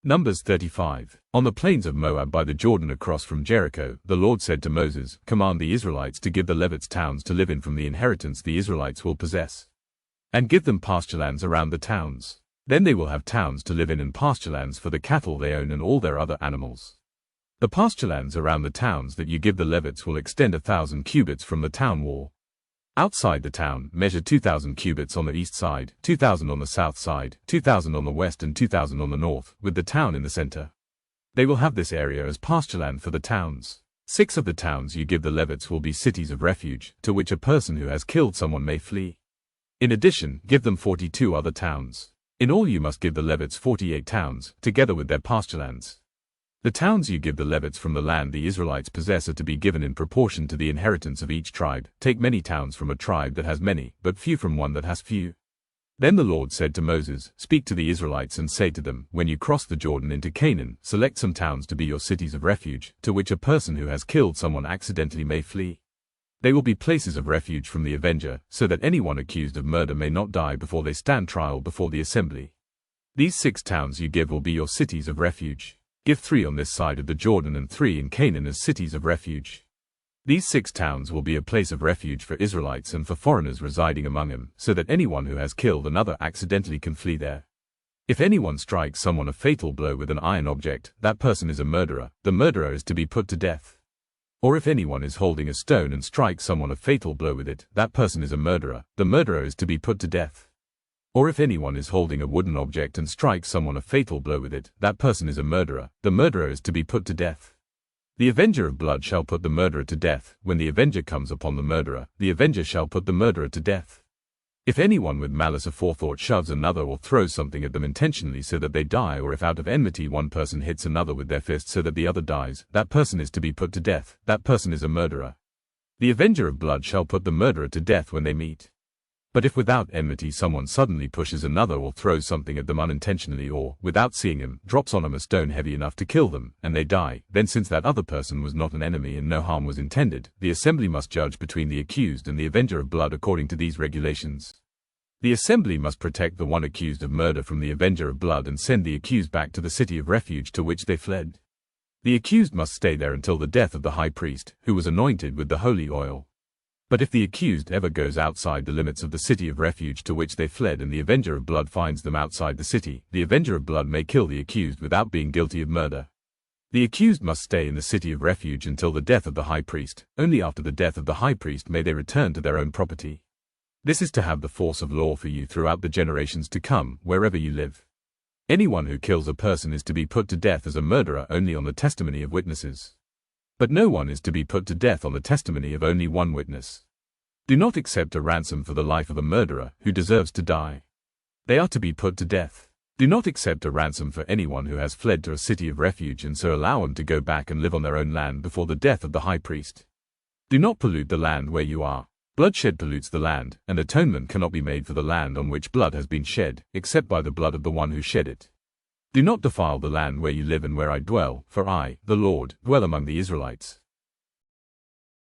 Numbers 35. On the plains of Moab by the Jordan across from Jericho, the Lord said to Moses, "Command the Israelites to give the Levites towns to live in from the inheritance the Israelites will possess, and give them pasturelands around the towns. Then they will have towns to live in and pasturelands for the cattle they own and all their other animals. The pasturelands around the towns that you give the Levites will extend 1,000 cubits from the town wall. Outside the town, measure 2,000 cubits on the east side, 2,000 on the south side, 2,000 on the west and 2,000 on the north, with the town in the center. They will have this area as pastureland for the towns. 6 of the towns you give the Levites will be cities of refuge, to which a person who has killed someone may flee. In addition, give them 42 other towns. In all you must give the Levites 48 towns, together with their pasturelands. The towns you give the Levites from the land the Israelites possess are to be given in proportion to the inheritance of each tribe. Take many towns from a tribe that has many, but few from one that has few." Then the Lord said to Moses, "Speak to the Israelites and say to them, when you cross the Jordan into Canaan, select some towns to be your cities of refuge, to which a person who has killed someone accidentally may flee. They will be places of refuge from the avenger, so that anyone accused of murder may not die before they stand trial before the assembly. These 6 towns you give will be your cities of refuge. Give 3 on this side of the Jordan and 3 in Canaan as cities of refuge. These 6 towns will be a place of refuge for Israelites and for foreigners residing among them, so that anyone who has killed another accidentally can flee there. If anyone strikes someone a fatal blow with an iron object, that person is a murderer. The murderer is to be put to death. Or if anyone is holding a stone and strikes someone a fatal blow with it, that person is a murderer. The murderer is to be put to death. Or if anyone is holding a wooden object and strikes someone a fatal blow with it, that person is a murderer. The murderer is to be put to death. The avenger of blood shall put the murderer to death. When the avenger comes upon the murderer, the avenger shall put the murderer to death. If anyone with malice aforethought shoves another or throws something at them intentionally so that they die, or if out of enmity one person hits another with their fist so that the other dies, that person is to be put to death. That person is a murderer. The avenger of blood shall put the murderer to death when they meet. But if without enmity someone suddenly pushes another or throws something at them unintentionally or, without seeing them, drops on them a stone heavy enough to kill them, and they die, then since that other person was not an enemy and no harm was intended, the assembly must judge between the accused and the avenger of blood according to these regulations. The assembly must protect the one accused of murder from the avenger of blood and send the accused back to the city of refuge to which they fled. The accused must stay there until the death of the high priest, who was anointed with the holy oil. But if the accused ever goes outside the limits of the city of refuge to which they fled and the avenger of blood finds them outside the city, the avenger of blood may kill the accused without being guilty of murder. The accused must stay in the city of refuge until the death of the high priest. Only after the death of the high priest may they return to their own property. This is to have the force of law for you throughout the generations to come, wherever you live. Anyone who kills a person is to be put to death as a murderer only on the testimony of witnesses. But no one is to be put to death on the testimony of only one witness. Do not accept a ransom for the life of a murderer who deserves to die. They are to be put to death. Do not accept a ransom for anyone who has fled to a city of refuge and so allow them to go back and live on their own land before the death of the high priest. Do not pollute the land where you are. Bloodshed pollutes the land, and atonement cannot be made for the land on which blood has been shed, except by the blood of the one who shed it. Do not defile the land where you live and where I dwell, for I, the Lord, dwell among the Israelites.